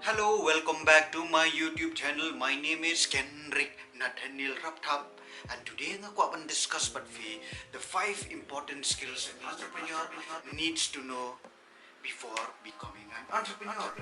Hello, welcome back to my YouTube channel. My name is Kendrick Nathaniel Raptap, and today nga ko akan discuss the 5 important skills an entrepreneur needs to know before becoming an entrepreneur.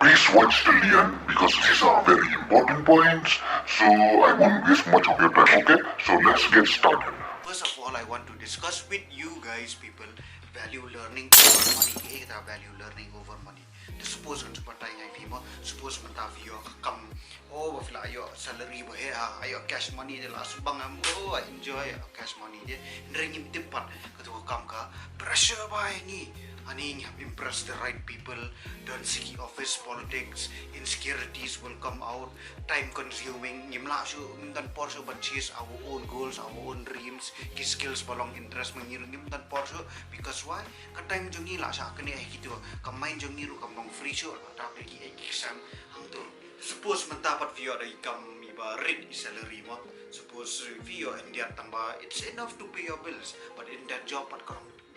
Please watch till the end because these are very important points. So I won't waste much of your time, okay? So let's get started. First of all, I want to discuss with you guys, people, value learning over money. Value learning over money. Suppose kan seperti yang fimo, suppose mentah vio kam, oh wafla ayo salary bohe ayo cash money je lah subang am, oh I enjoy cash money je, ringim tempat ketua kam ka pressure bay ni. Ani impress the right people, don't seek office politics, insecurities will come out, time consuming, ngimla su mintan por su but chase our own goals, our own dreams, ki skills balong interest mengiring mintan por su because why? Ka time jong ngila sa kani ai gitu, ka main jong niru kam long free show ta pergi exam hang tu. Suppose mendapat vio ada income iba rate salary mo, suppose vio and dia tambah it's enough to pay your bills, but in that job but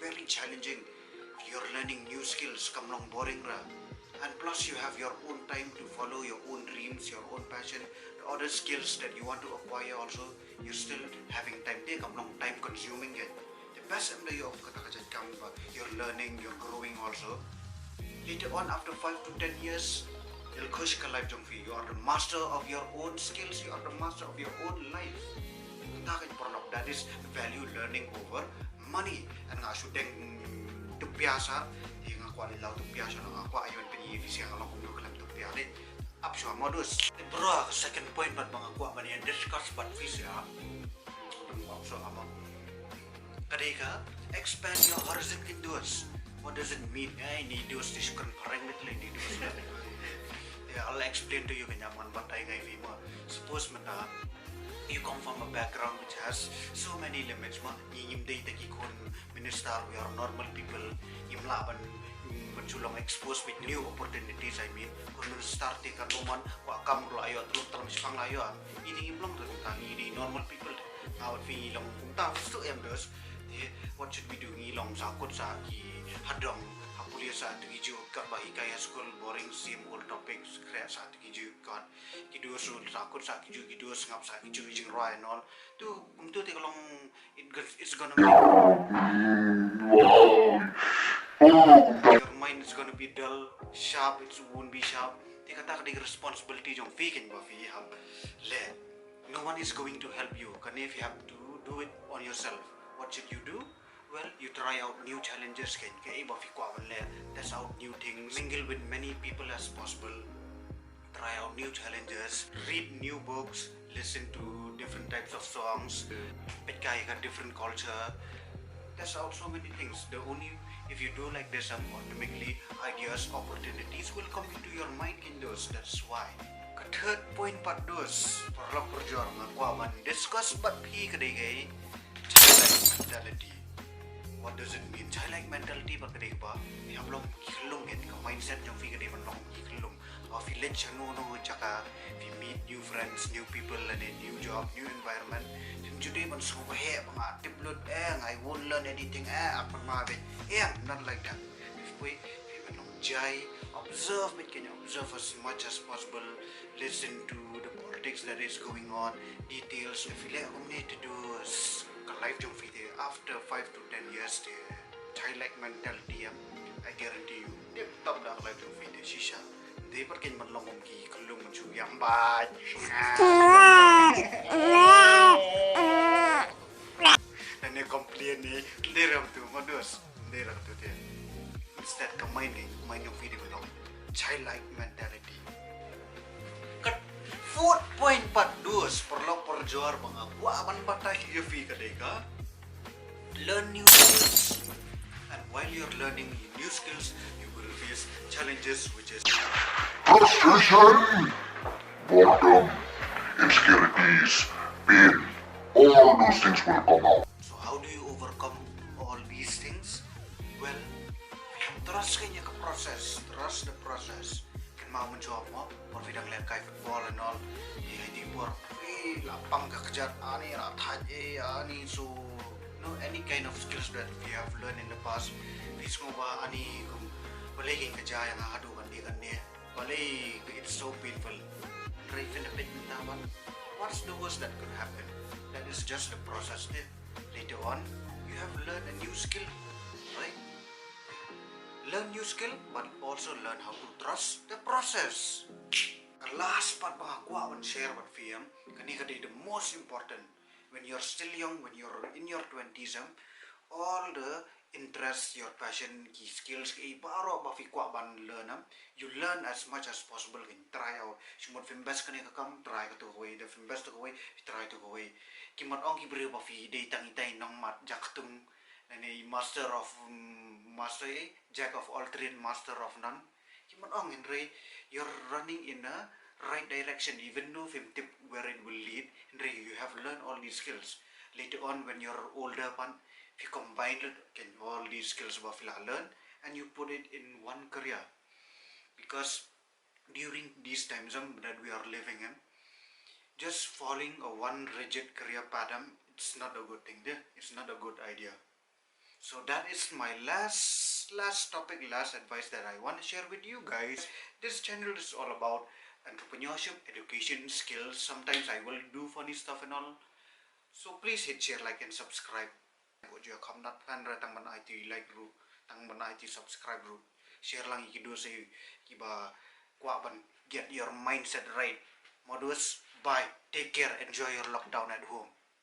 very challenging. You're learning new skills, come long boring ra. And plus you have your own time to follow your own dreams, your own passion, the other skills that you want to acquire also, you're still having time. They come long time consuming it. The best am you of kata-kata come, you're learning, you're growing also. Later on, after 5 to 10 years, you'll kush ka life jong fi. You are the master of your own skills, you are the master of your own life. That is value learning over money. And nga shudeng tupiasa, yung ako alilaw tupiasa ng ako ayon pinivisi ang along kung kalam tupialit. Apsyo modus. Bro, second point pat mga kuha man yan discuss but visi ha. Apsyo ama. Kadika, expand your horizon indoors. What does it mean? Ini dos diskan pareng little ini dos. Yeah, I'll explain to you kanyaman batay ngay vimo. Suppose man you come from a background which has so many limits ma ngim day takikon minister we are normal people imlaban menculong exposed with new opportunities. I mean kun start ka roman wa kam ro ayo tulong talam sikang layo ini imlong tu tang ini normal people awat fi long punta to em dos what should we do ngilong sakut sa ki hadong hapulia sa tuju kat bahi kaya school boring same old topics kaya sa tuju kat kidu sul sakut sa kidu ngap sa kidu jing roi and all tu untuk te kalong it's gonna be your mind is gonna be dull sharp, it won't be sharp. Te kata ka responsibility jong fikin ba fi hab le no one is going to help you kan if you have to do it on yourself. What should you do? Well, you try out new challenges can iba fi kwa le test out new things, mingle with many people as possible, try out new challenges, read new books, listen to different types of songs, petkay ka different culture, test out so many things. The only if you do like this, automatically ideas, opportunities will come into your mind in those. That's why. Third point part dos perlu perjuang ngakuaman discuss but pi kadai gai childlike mentality. What does it mean? Childlike mentality ba kadai ba? Yang belum iklung kan mindset yang fi kadai man long iklung. Village no chaka we meet new friends, new people and a new job, new environment. Today man so he mga tiplot I won't learn anything apan mabit. Not like that. If we long jai observe it can observe as much as possible, listen to the politics that is going on, details. If you need to do life jong video after 5 to 10 years the childlike mentality I guarantee you they top dah life jong video shisha they perkin man long ki kalung chu yang ba dan they complain ni leram tu modus leram tu dia instead ka main yung video long childlike mentality. Kat fourth point pat dus perlu perjuar mga aman batay fi kadai ka learn new skills, and while you're learning new skills you will face challenges which is Frustration, boredom, insecurities, pain, all those things will come out. So how do you overcome all these things? Well, trust kanya ka process, trust the process. Kan mau menjawab mo or bidang lihat kay football and all hindi por lapang ka kejar ani rathaj ani so no any kind of skills that we have learned in the past please mo ba ani kung paliging ka jaya nga hadu kan di Balik, it's so painful. Raven a bit naman. What's the worst that could happen? That is just the process there. Later on, you have learned a new skill, right? Learn new skill, but also learn how to trust the process. The last part mga kuha man share what VM, kani kadi the most important when you're still young, when you're in your 20s, all the interests, your passion, key skills, kay baro ba fi kuha ban learn, you learn as much as possible, can try out. Simot invest kani ka kam try ka to way, the invest to way, try to go way. Kimot ong kibre ba fi day tangitay nang mat jaktung nani master of master jack of all trade, master of none. Kimot ong Henry, you're running in a right direction, even though film tip where it will lead. Henry, you have learned all these skills. Later on, when you're older, pan, if you combine it, can all these skills wafila learn and you put it in one career. Because during these times that we are living in, just following a one rigid career pattern, it's not a good thing. It's not a good idea. So that is my last topic, last advice that I want to share with you guys. This channel is all about entrepreneurship, education, skills. Sometimes I will do funny stuff and all. So please hit share, like and subscribe. Jua kam nat fan ra tang man IT like ru, tang man IT subscribe ru. Share lang ikido sa kiba kwa ban get your mindset right. Modus bye. Take care. Enjoy your lockdown at home.